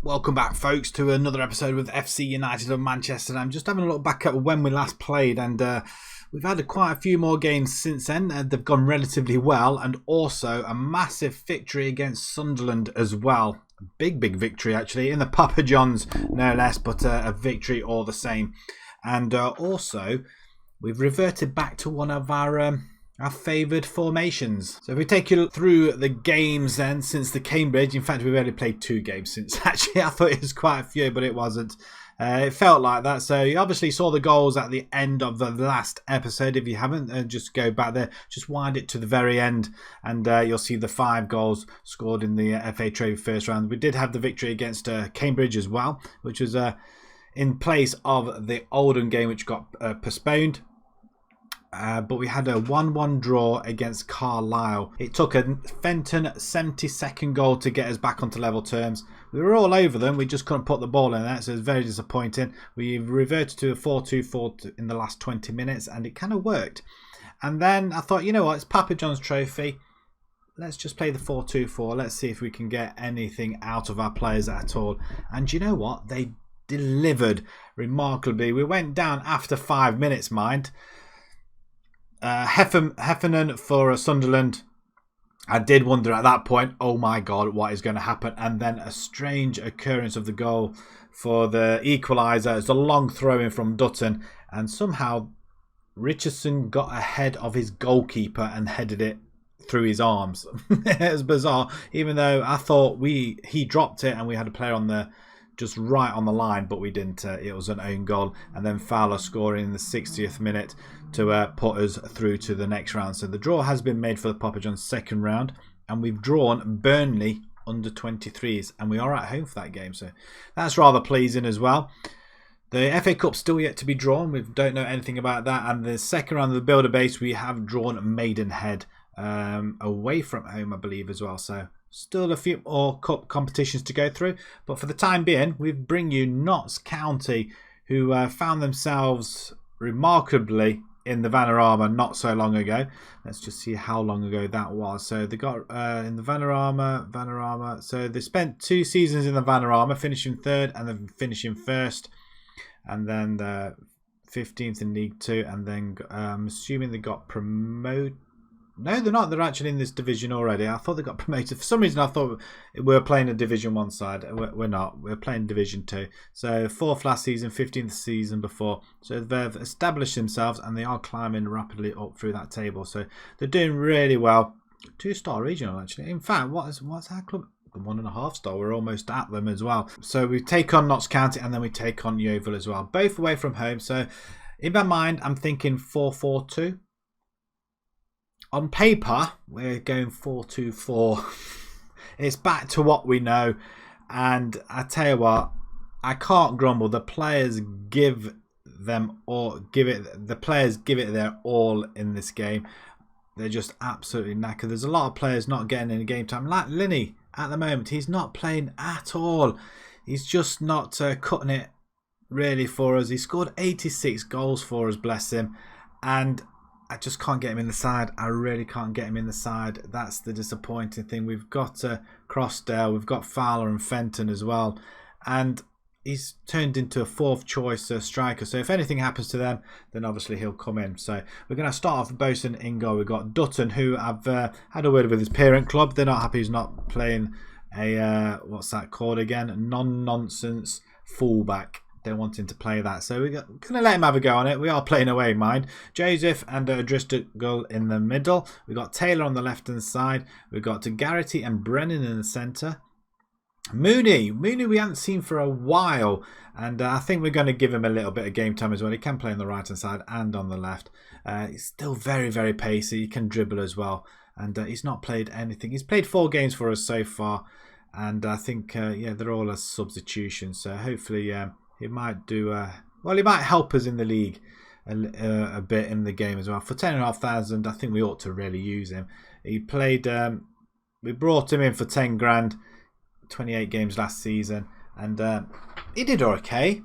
Welcome back, folks, to another episode with FC United of Manchester. I'm just having a look back at when we last played, and we've had quite a few more games since then. They've gone relatively well, and also a massive victory against Sunderland as well. A big victory, actually, in the Papa John's, no less, but a victory all the same. And also, we've reverted back to one of our favoured formations. So if we take you through the games then since the Cambridge, in fact we've only played 2 games since. Actually I thought it was quite a few, but it wasn't. It felt like that. So you obviously saw the goals at the end of the last episode. If you haven't, just go back there, just wind it to the very end, and you'll see the 5 goals scored in the FA Trophy first round. We did have the victory against Cambridge as well, which was in place of the Oldham game, which got postponed. But we had a 1-1 draw against Carlisle. It took a Fenton 72nd goal to get us back onto level terms. We were all over them. We just couldn't put the ball in there, so it was very disappointing. We reverted to a 4-2-4 in the last 20 minutes, and it kind of worked. And then I thought, you know what, it's Papa John's Trophy. Let's just play the 4-2-4. Let's see if we can get anything out of our players at all. And you know what? They delivered remarkably. We went down after 5 minutes, mind. Heffernan for Sunderland. I did wonder at that point, oh my god, what is going to happen? And then a strange occurrence of the goal for the equaliser. It's a long throw in from Dutton, and somehow Richardson got ahead of his goalkeeper and headed it through his arms. It was bizarre, even though I thought he dropped it and we had a player on the just right on the line, but we didn't. It was an own goal, and then Fowler scoring in the 60th minute to put us through to the next round. So the draw has been made for the Papa John's second round, and we've drawn Burnley under 23s, and we are at home for that game, so that's rather pleasing as well. The FA Cup's still yet to be drawn. We don't know anything about that, and the second round of the Builder Base we have drawn Maidenhead away from home, I believe, as well. So still a few more cup competitions to go through, but for the time being we bring you Notts County, who found themselves remarkably in the Vanarama not so long ago. Let's just see how long ago that was. So they got in the Vanarama. So they spent 2 seasons in the Vanarama, finishing 3rd and then finishing 1st, and then the 15th in League 2, and then I'm assuming they got promoted. No, they're not. They're actually in this division already. I thought they got promoted. For some reason, I thought we were playing a Division 1 side. We're not. We're playing Division 2. So 4th last season, 15th season before. So they've established themselves, and they are climbing rapidly up through that table. So they're doing really well. 2-star regional, actually. In fact, what's our club? 1.5-star. We're almost at them as well. So we take on Notts County, and then we take on Yeovil as well. Both away from home. So in my mind, I'm thinking 4-4-2. On paper, we're going 4-2-4. It's back to what we know. And I tell you what, I can't grumble. The players give it their all in this game. They're just absolutely knackered. There's a lot of players not getting any game time. Like Linney at the moment, he's not playing at all. He's just not cutting it really for us. He scored 86 goals for us, bless him. And I just can't get him in the side. I really can't get him in the side. That's the disappointing thing. We've got Crossdale, we've got Fowler and Fenton as well. And he's turned into a 4th choice striker. So if anything happens to them, then obviously he'll come in. So we're going to start off with Bosun in goal. We've got Dutton, who I've had a word with his parent club. They're not happy he's not playing a, what's that called again? Non-nonsense fullback. They're wanting to play that, so we're going to let him have a go on it. We are playing away, mind. Joseph and Driscoll in the middle. We've got Taylor on the left hand side. We've got Garrity and Brennan in the centre. Mooney we haven't seen for a while, and I think we're going to give him a little bit of game time as well. He can play on the right hand side and on the left. He's still very pacey. He can dribble as well, and he's not played anything. He's played 4 games for us so far, and I think they're all a substitution. So hopefully he might do well. He might help us in the league a bit in the game as well. For 10,500, I think we ought to really use him. He played. We brought him in for 10 grand, 28 games last season, and he did okay.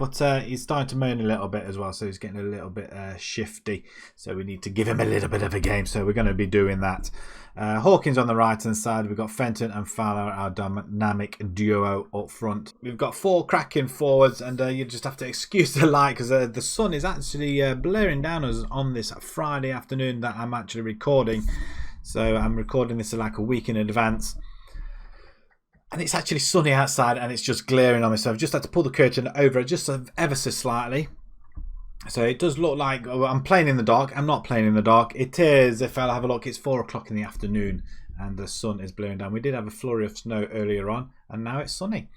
but he's starting to moan a little bit as well, so he's getting a little bit shifty. So we need to give him a little bit of a game, so we're going to be doing that. Hawkins on the right-hand side. We've got Fenton and Fowler, our dynamic duo up front. We've got 4 cracking forwards, and you just have to excuse the light because the sun is actually blaring down us on this Friday afternoon that I'm actually recording. So I'm recording this like a week in advance. And it's actually sunny outside and it's just glaring on me. So I've just had to pull the curtain over just ever so slightly. So it does look like I'm playing in the dark. I'm not playing in the dark. It is, if I'll have a look, it's 4 o'clock in the afternoon and the sun is blaring down. We did have a flurry of snow earlier on and now it's sunny.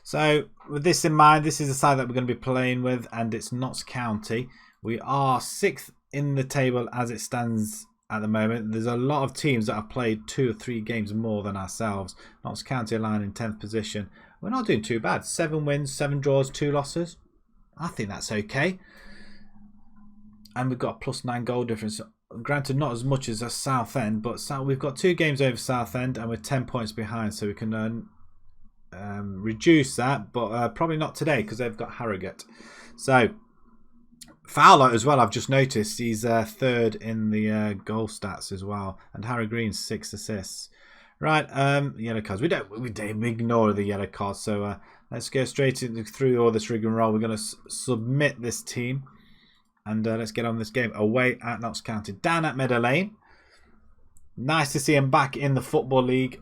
So with this in mind, this is the side that we're going to be playing with, and it's Notts County. We are 6th in the table as it stands at the moment. There's a lot of teams that have played 2 or 3 games more than ourselves. Notts County lying in 10th position. We're not doing too bad. 7 wins, 7 draws, 2 losses. I think that's okay. And we've got a +9 goal difference. Granted, not as much as Southend, but we've got 2 games over Southend and we're 10 points behind, so we can reduce that, but probably not today because they've got Harrogate. So Fowler as well, I've just noticed he's 3rd in the goal stats as well, and Harry Green's 6 assists. Right, yellow cards. We ignore the yellow cards. So let's go straight through all this rigmarole. We're going to submit this team, and let's get on this game. Away at Notts County, down at Meadow Lane. Nice to see him back in the Football League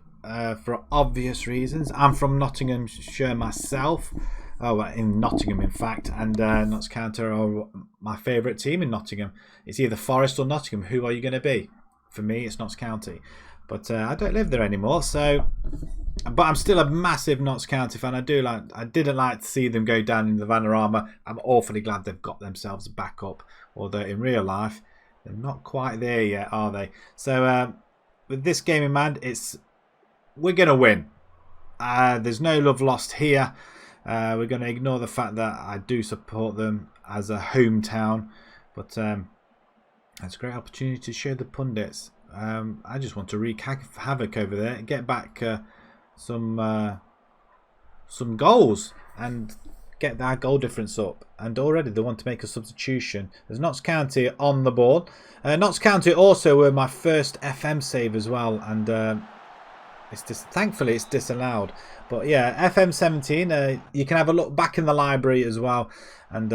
for obvious reasons. I'm from Nottinghamshire myself. Oh, in Nottingham, in fact, and Notts County are my favourite team in Nottingham. It's either Forest or Nottingham. Who are you going to be? For me, it's Notts County, but I don't live there anymore. So, but I'm still a massive Notts County fan. I didn't like to see them go down in the Vanarama. I'm awfully glad they've got themselves back up. Although in real life, they're not quite there yet, are they? So, with this game in mind, we're going to win. There's no love lost here. We're going to ignore the fact that I do support them as a hometown, but it's a great opportunity to show the pundits. I just want to wreak havoc over there, get back some goals and get that goal difference up. And already they want to make a substitution. There's Notts County on the ball. Notts County also were my first FM save as well, and thankfully it's disallowed. But yeah, FM17, you can have a look back in the library as well, and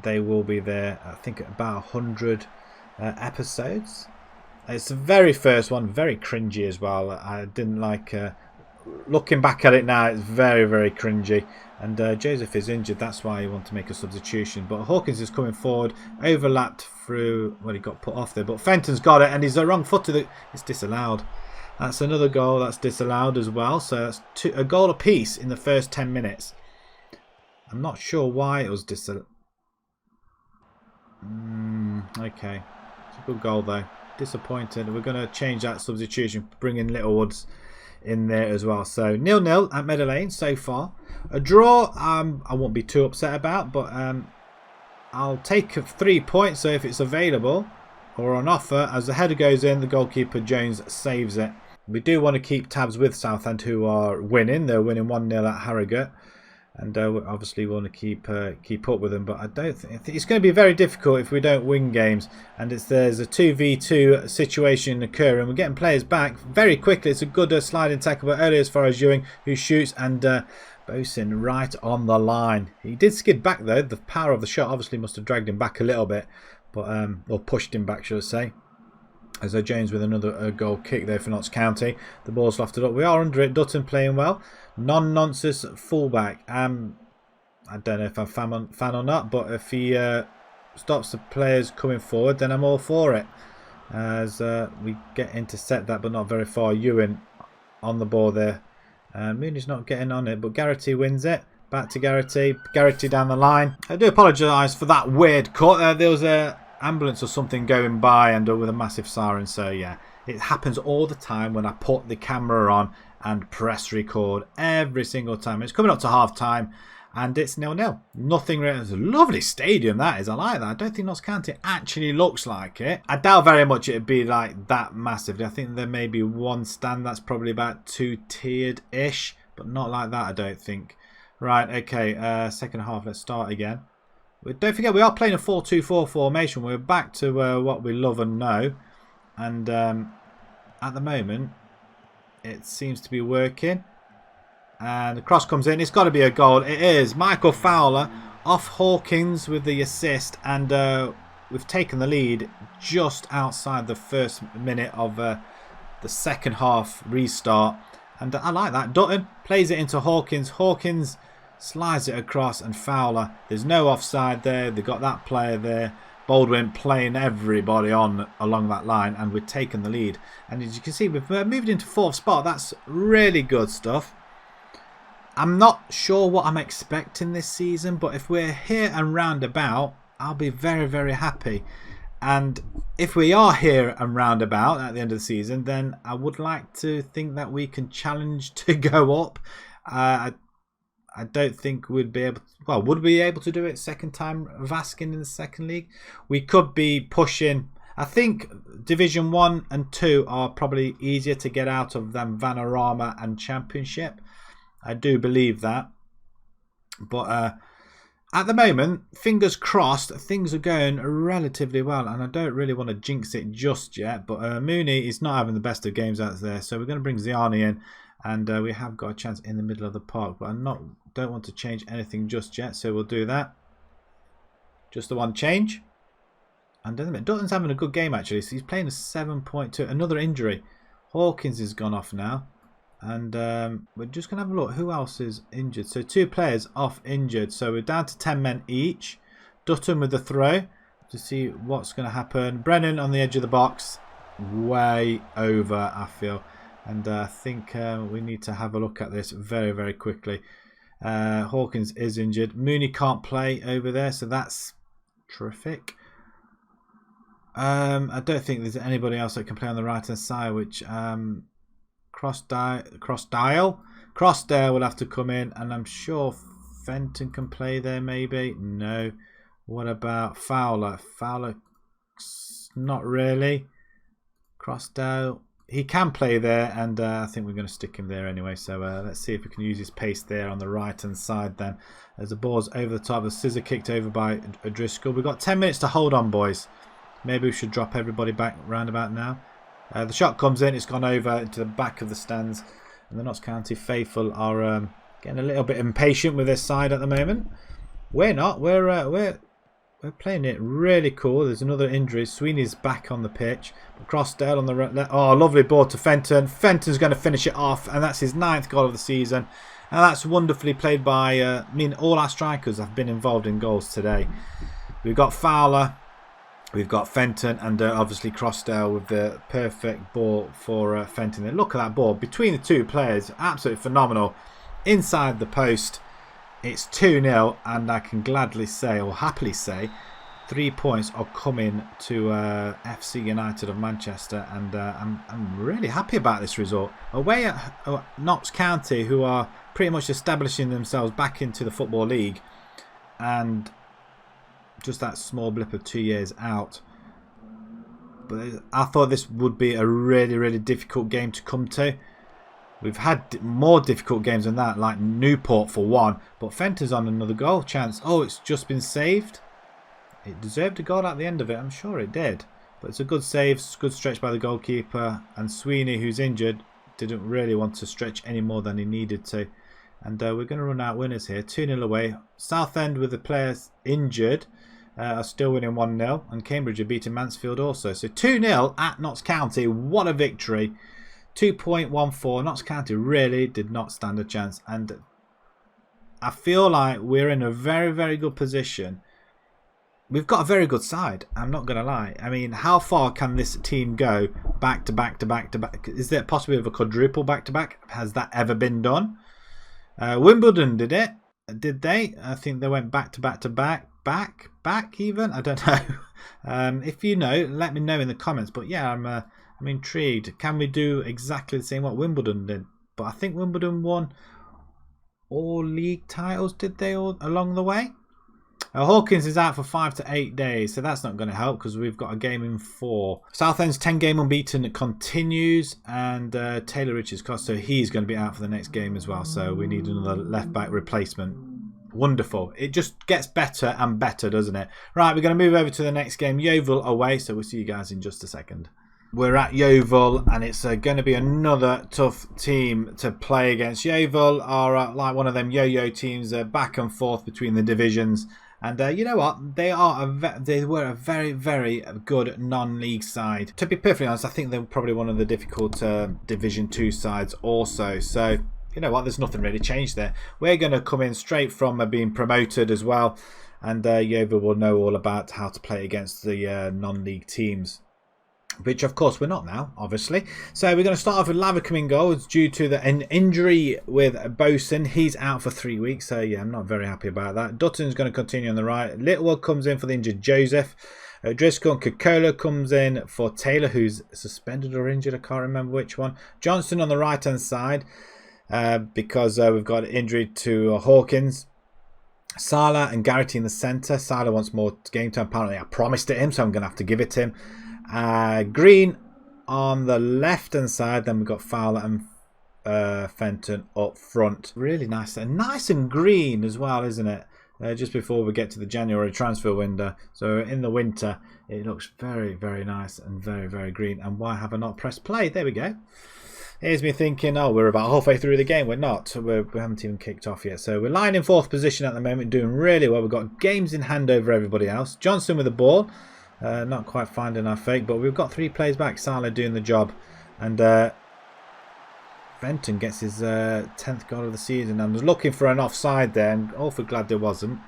they will be there. I think about 100 episodes. It's the very first one, very cringy as well. I didn't like looking back at it now. It's very, very cringy. And Joseph is injured, that's why he wanted to make a substitution. But Hawkins is coming forward, overlapped through. Well, he got put off there, but Fenton's got it, and he's the wrong foot to the. It's disallowed. That's another goal that's disallowed as well. So that's a goal apiece in the first 10 minutes. I'm not sure why it was disallowed. Okay. It's a good goal though. Disappointed. We're going to change that substitution. Bring in Littlewoods in there as well. So 0-0 at Meadow Lane so far. A draw I won't be too upset about. But I'll take 3 points. So if it's available or on offer. As the header goes in, the goalkeeper Jones saves it. We do want to keep tabs with Southend, who are winning. They're winning 1-0 at Harrogate, and obviously we want to keep up with them. But I don't think it's going to be very difficult if we don't win games. And there's a 2v2 situation occurring. We're getting players back very quickly. It's a good sliding tackle, but early as far as Ewing, who shoots, and Bosin right on the line. He did skid back though. The power of the shot obviously must have dragged him back a little bit, but or pushed him back, should I say. As James with another goal kick there for Notts County. The ball's lofted up. We are under it. Dutton playing well. Non-nonsense fullback. I don't know if I'm a fan or not, but if he stops the players coming forward, then I'm all for it. As we get intercept that, but not very far. Ewan on the ball there. Mooney's not getting on it, but Garrity wins it. Back to Garrity. Garrity down the line. I do apologise for that weird cut. There was a ambulance or something going by, and with a massive siren. So yeah, it happens all the time when I put the camera on and press record. Every single time. It's coming up to half time and it's 0-0. Nothing really. It's a lovely stadium, that is. I like that. I don't think Notts County actually looks like it. I doubt very much it'd be like that massive. I think there may be one stand that's probably about 2-tiered ish, but not like that, I don't think. Right, okay. Second half, let's start again. Don't forget, we are playing a 4-2-4 formation. We're back to what we love and know. And at the moment, it seems to be working. And the cross comes in. It's got to be a goal. It is. Michael Fowler off Hawkins with the assist. And we've taken the lead just outside the first minute of the second half restart. And I like that. Dutton plays it into Hawkins. Hawkins slides it across, and Fowler. There's no offside there. They've got that player there. Baldwin playing everybody on along that line, and we've taken the lead. And as you can see, we've moved into fourth spot. That's really good stuff. I'm not sure what I'm expecting this season, but if we're here and round about, I'll be very, very happy. And if we are here and round about at the end of the season, then I would like to think that we can challenge to go up. I don't think we'd be able to, well, would we be able to do it second time of asking in the second league? We could be pushing. I think Division 1 and 2 are probably easier to get out of than Vanarama and Championship. I do believe that. But at the moment, fingers crossed, things are going relatively well. And I don't really want to jinx it just yet. But Mooney is not having the best of games out there. So we're going to bring Ziani in. And we have got a chance in the middle of the park. But I don't want to change anything just yet. So we'll do that. Just the one change. And Dutton's having a good game actually. So he's playing a 7.2. Another injury. Hawkins has gone off now. And we're just going to have a look. Who else is injured? So 2 players off injured. So we're down to 10 men each. Dutton with the throw to see what's going to happen. Brennan on the edge of the box. Way over, I feel. And I think we need to have a look at this very, very quickly. Hawkins is injured. Mooney can't play over there. So that's terrific. I don't think there's anybody else that can play on the right-hand side, which... Crossdale will have to come in, and I'm sure Fenton can play there maybe. No. What about Fowler? Fowler, not really. Crossdale, he can play there, and I think we're going to stick him there anyway. So let's see if we can use his pace there on the right hand side then. As the ball's over the top, the scissor kicked over by O'Driscoll. We've got 10 minutes to hold on, boys. Maybe we should drop everybody back round about now. The shot comes in, it's gone over into the back of the stands, and the Notts County faithful are getting a little bit impatient with this side at the moment. We're not. We're playing it really cool. There's another injury. Sweeney's back on the pitch. Crossdale on the left. Oh, lovely ball to Fenton. Fenton's going to finish it off, and that's his 9th goal of the season. And that's wonderfully played by. All our strikers have been involved in goals today. We've got Fowler. We've got Fenton and obviously Crossdale with the perfect ball for Fenton. And look at that ball between the 2 players. Absolutely phenomenal. Inside the post. It's 2-0, and I can gladly say, or happily say, 3 points are coming to FC United of Manchester. And I'm really happy about this result. Away at Notts County, who are pretty much establishing themselves back into the Football League. And... just that small blip of 2 years out. But I thought this would be a really, really difficult game to come to. We've had more difficult games than that, like Newport for one. But Fenton's on another goal chance. Oh, it's just been saved. It deserved a goal at the end of it. I'm sure it did. But it's a good save, good stretch by the goalkeeper. And Sweeney, who's injured, didn't really want to stretch any more than he needed to. And we're going to run out winners here. 2-0 away. Southend with the players injured are still winning 1-0. And Cambridge are beating Mansfield also. So 2-0 at Notts County. What a victory. 2.14. Notts County really did not stand a chance. And I feel like we're in a very, very good position. We've got a very good side. I'm not going to lie. I mean, how far can this team go back to back to back to back? Is there possibly a quadruple back to back? Has that ever been done? Wimbledon did it. Did they? I think they went back to back to back. Back even? I don't know. If you know, let me know in the comments. But yeah, I'm intrigued. Can we do exactly the same what Wimbledon did? But I think Wimbledon won all league titles, did they, all along the way? Hawkins is out for 5 to 8 days, so that's not going to help because we've got a game in 4. Southend's 10-game unbeaten continues, and Taylor Richards cost, so he's going to be out for the next game as well. So we need another left-back replacement. Wonderful. It just gets better and better, doesn't it? Right, we're going to move over to the next game. Yeovil away, so we'll see you guys in just a second. We're at Yeovil, and it's going to be another tough team to play against. Yeovil are like one of them yo-yo teams, back and forth between the divisions. And you know what? They were a very, very good non-league side. To be perfectly honest, I think they're probably one of the difficult Division 2 sides also. So you know what, there's nothing really changed there. We're going to come in straight from being promoted as well, and Yeovil will know all about how to play against the non-league teams, which of course we're not now, obviously. So we're going to start off with Lavercombe in goal. It's due to an injury with Bosun. He's out for 3 weeks, so yeah, I'm not very happy about that. Dutton's going to continue on the right. Littlewood comes in for the injured Joseph. Driscoll and Kokola comes in for Taylor, who's suspended or injured. I can't remember which one. Johnson on the right-hand side. Because we've got an injury to Hawkins. Sala and Garrity in the centre. Sala wants more game time. Apparently I promised it him, so I'm going to have to give it to him. Green on the left hand side. Then we've got Fowler and Fenton up front. Really nice. Nice and green as well, isn't it? Just before we get to the January transfer window. So in the winter it looks very, very nice and very, very green. And why have I not pressed play? There we go. Here's me thinking, oh, we're about halfway through the game. We're not. We haven't even kicked off yet. So we're lying in 4th position at the moment, doing really well. We've got games in hand over everybody else. Johnson with the ball. Not quite finding our fake, but we've got 3 players back. Salah doing the job. And Fenton gets his 10th goal of the season. I was looking for an offside there, and awfully glad there wasn't.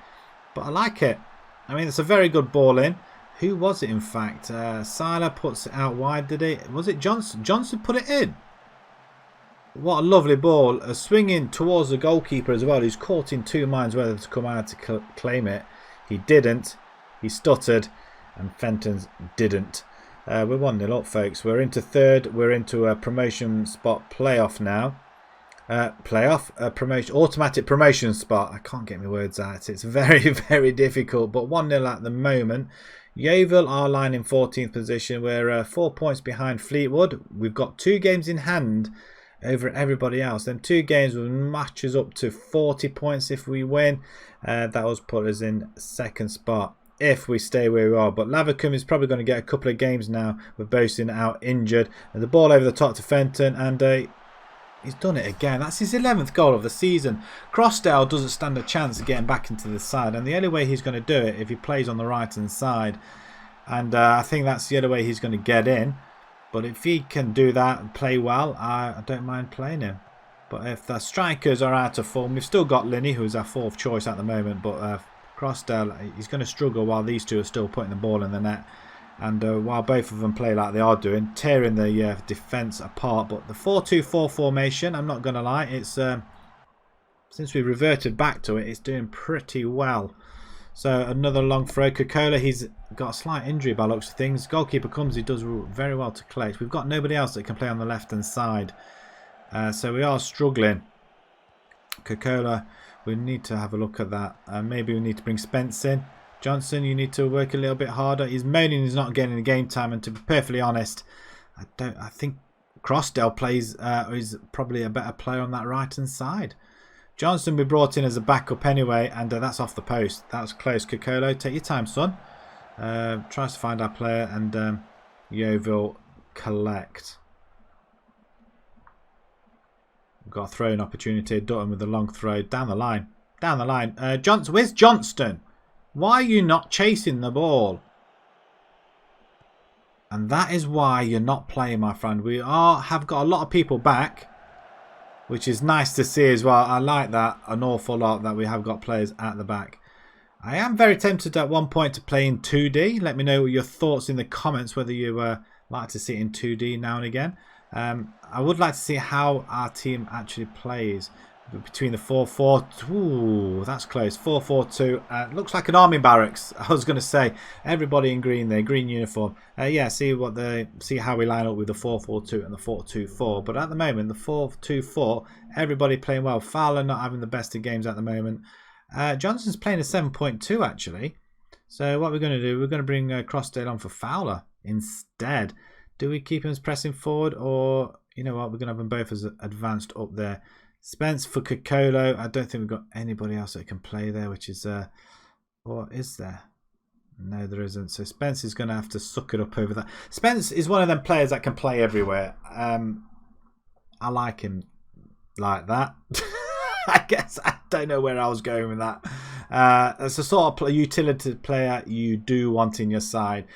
But I like it. I mean, it's a very good ball in. Who was it, in fact? Salah puts it out wide, did he? Was it Johnson? Johnson put it in. What a lovely ball. Swinging towards the goalkeeper as well. He's caught in 2 minds whether to come out to claim it. He didn't. He stuttered. And Fenton's didn't. We're 1-0 up, folks. We're into 3rd. We're into a promotion spot playoff now. Promotion, automatic promotion spot. I can't get my words out. It's very, very difficult. But 1-0 at the moment. Yeovil are lying in 14th position. We're 4 points behind Fleetwood. We've got 2 games in hand over everybody else. Them 2 games will match us up to 40 points if we win. That will put us in 2nd spot if we stay where we are. But Lavercombe is probably going to get a couple of games now with Bosun out injured. And the ball over the top to Fenton, and he's done it again. That's his 11th goal of the season. Crossdale doesn't stand a chance of getting back into the side, and the only way he's going to do it if he plays on the right hand side. And I think that's the other way he's going to get in. But if he can do that and play well, I don't mind playing him. But if the strikers are out of form, we've still got Linney, who's our 4th choice at the moment. But Crossdale, he's going to struggle while these 2 are still putting the ball in the net. And while both of them play like they are doing, tearing the defence apart. But the 4-2-4 formation, I'm not going to lie, it's since we reverted back to it, it's doing pretty well. So another long throw. Kokola, he's got a slight injury by looks of things. Goalkeeper comes, he does very well to collect. We've got nobody else that can play on the left hand side. So we are struggling. Kokola, we need to have a look at that. Maybe we need to bring Spence in. Johnson, you need to work a little bit harder. He's moaning he's not getting the game time, and to be perfectly honest, I think Crossdale is probably a better player on that right hand side. Johnson we brought in as a backup anyway, and that's off the post. That was close. Kokolo, take your time, son. Tries to find our player, and Yeovil collect. We've got a throwing opportunity. Dutton with a long throw down the line. Down the line. Johnson, where's Johnston? Why are you not chasing the ball? And that is why you're not playing, my friend. We have got a lot of people back, which is nice to see as well. I like that an awful lot, that we have got players at the back. I am very tempted at one point to play in 2D. Let me know your thoughts in the comments, whether you like to see it in 2D now and again. I would like to see how our team actually plays between the 4-4. Ooh, that's close. 4-4-2. Looks like an army barracks. I was going to say everybody in green there, green uniform. Yeah, see how we line up with the 4-4-2 and the 4-2-4. But at the moment, the 4-2-4, everybody playing well. Fowler not having the best of games at the moment. Johnson's playing a 7.2 actually. So what we're going to do, we're going to bring Crossdale on for Fowler instead. Do we keep him as pressing forward, or you know what, we're going to have them both as advanced up there. Spence for Kokolo. I don't think we've got anybody else that can play there, which is or is there? No, there isn't. So Spence is going to have to suck it up over that. Spence is one of them players that can play everywhere. I like him like that. I guess I don't know where I was going with that. That's the sort of utility player you do want in your side.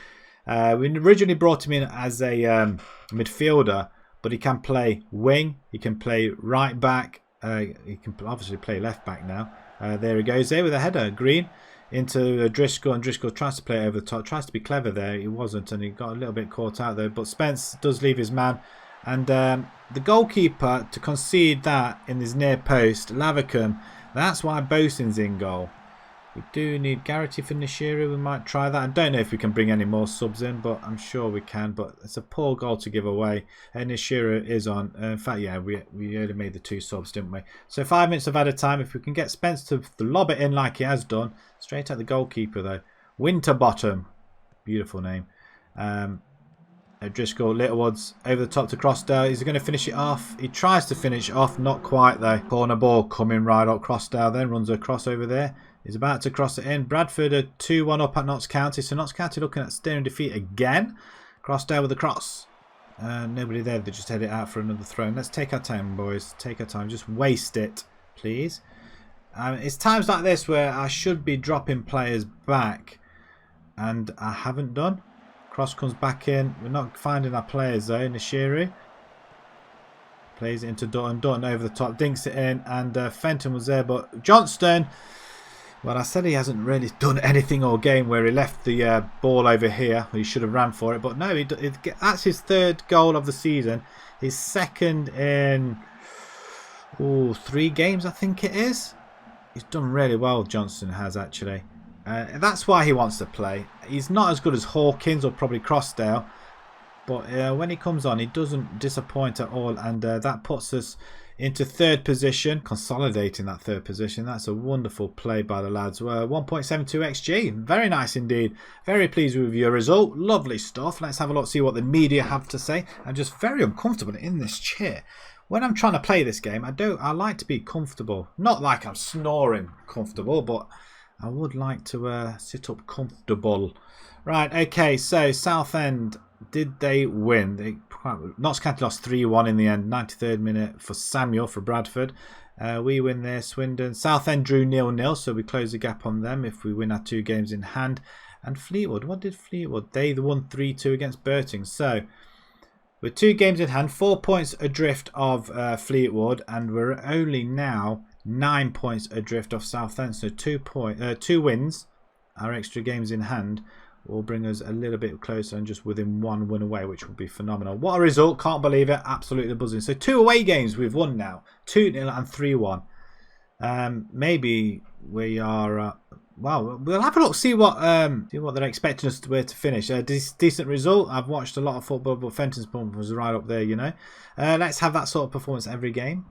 We originally brought him in as a midfielder, but he can play wing. He can play right back. He can obviously play left back now. There he goes there with a header. Green into Driscoll, and Driscoll tries to play it over the top. Tries to be clever there. He wasn't, and he got a little bit caught out there. But Spence does leave his man. And the goalkeeper to concede that in his near post, Lavicum, that's why Bosin's in goal. We do need Garrity for Nishira. We might try that. I don't know if we can bring any more subs in, but I'm sure we can. But it's a poor goal to give away. And Nishira is on. In fact, yeah, we only made the 2 subs, didn't we? So 5 minutes of added time. If we can get Spence to lob it in like he has done. Straight at the goalkeeper, though. Winterbottom. Beautiful name. Driscoll, Littlewoods over the top to Crossdale. He's going to finish it off. He tries to finish it off. Not quite, though. Corner ball coming right up. Crossdale then runs across over there. He's about to cross it in. Bradford are 2-1 up at Notts County. So Notts County looking at staring defeat again. Crossdale with the cross. Nobody there. They just head it out for another throw. And let's take our time, boys. Take our time. Just waste it, please. It's times like this where I should be dropping players back. And I haven't done. Cross comes back in. We're not finding our players though. Nishiri plays it into Dutton. Dutton over the top. Dinks it in. And Fenton was there. But Johnston... Well, I said he hasn't really done anything all game where he left the ball over here. He should have ran for it. But no, that's his 3rd goal of the season. His 2nd in 3 games, I think it is. He's done really well, Johnson has actually. That's why he wants to play. He's not as good as Hawkins or probably Crossdale. But when he comes on, he doesn't disappoint at all. And that puts us into 3rd position, consolidating that 3rd position. That's a wonderful play by the lads. 1.72 XG, very nice indeed. Very pleased with your result. Lovely stuff. Let's have a look, see what the media have to say. I'm just very uncomfortable in this chair. When I'm trying to play this game, I like to be comfortable. Not like I'm snoring comfortable, but I would like to sit up comfortable. Right, okay, so Southend, did they win? Notts County lost 3-1 in the end. 93rd minute for Samuel for Bradford. We win there. Swindon. Southend drew 0-0, so we close the gap on them if we win our 2 games in hand. And Fleetwood, what did Fleetwood? They won 3-2 against Birting. So with 2 games in hand, 4 points adrift of Fleetwood, and we're only now 9 points adrift of Southend. So 2 wins, our extra games in hand, will bring us a little bit closer and just within 1 win away, which would be phenomenal. What a result. Can't believe it. Absolutely buzzing. So 2 away games we've won now. 2-0 and 3-1. Maybe we are... well, we'll have a look, see what they're expecting us to finish. Decent result. I've watched a lot of football, but Fenton's performance was right up there, you know. Let's have that sort of performance every game.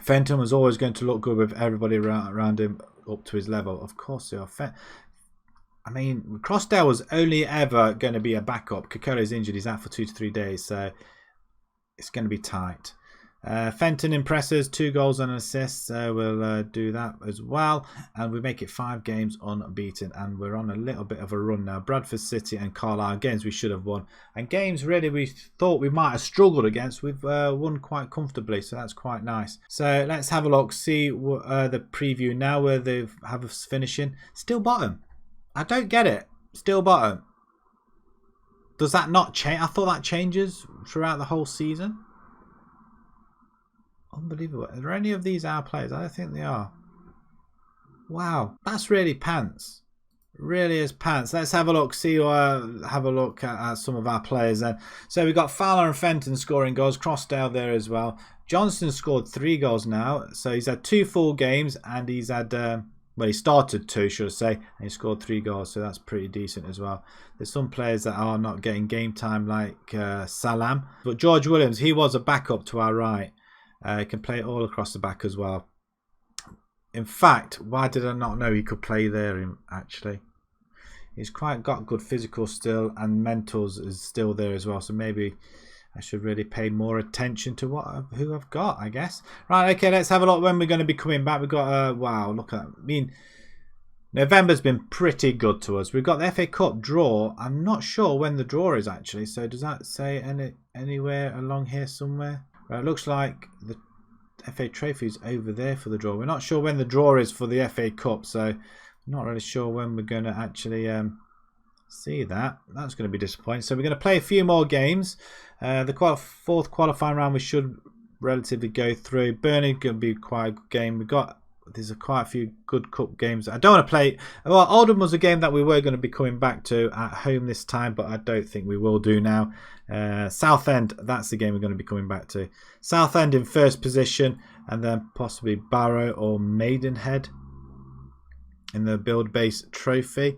Fenton was always going to look good with everybody around him up to his level. Of course they are. I mean, Crossdale was only ever going to be a backup. Kokolo's injured. He's out for 2 to 3 days, so it's going to be tight. Fenton impresses, 2 goals and an assist. We'll do that as well. And we make it 5 games unbeaten. And we're on a little bit of a run now. Bradford City and Carlisle, games we should have won. And games really we thought we might have struggled against, we've won quite comfortably. So that's quite nice. So let's have a look. See the preview now where they have us finishing. Still bottom. I don't get it. Still bottom. Does that not change? I thought that changes throughout the whole season. Unbelievable. Are there any of these our players? I don't think they are. Wow. That's really pants. Really is pants. Let's have a look. Have a look at some of our players then. So we've got Fowler and Fenton scoring goals. Crossdale there as well. Johnson scored 3 goals now. So he's had 2 full games and he's had... well, he started 2, should I say, and he scored 3 goals, so that's pretty decent as well. There's some players that are not getting game time, like Salam. But George Williams, he was a backup to our right. He can play all across the back as well. In fact, why did I not know he could play there, actually? He's quite got good physical still, and mentals is still there as well. So maybe I should really pay more attention to who I've got, I guess. Right, okay, let's have a look when we're going to be coming back. We've got, wow, look at that. I mean, November's been pretty good to us. We've got the FA Cup draw. I'm not sure when the draw is, actually. So does that say anywhere along here somewhere? Well, it looks like the FA Trophy is over there for the draw. We're not sure when the draw is for the FA Cup, so I'm not really sure when we're going to actually see that. That's going to be disappointing. So we're going to play a few more games. The fourth qualifying round we should relatively go through. Burnley going to be quite a good game. There's quite a few good cup games. I don't want to play. Well, Oldham was a game that we were going to be coming back to at home this time, but I don't think we will do now. Southend, that's the game we're going to be coming back to. Southend in first position, and then possibly Barrow or Maidenhead in the Build Base Trophy.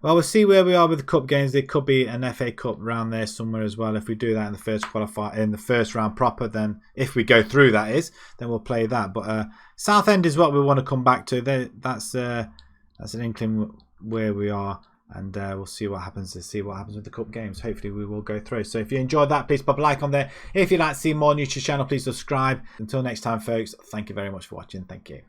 Well, we'll see where we are with the cup games. There could be an FA Cup round there somewhere as well. If we do that in the first round proper, then if we go through, that is, then we'll play that. But Southend is what we want to come back to. That's an inkling where we are, and we'll see what happens. To see what happens with the cup games. Hopefully, we will go through. So if you enjoyed that, please pop a like on there. If you'd like to see more news to the channel, please subscribe. Until next time, folks. Thank you very much for watching. Thank you.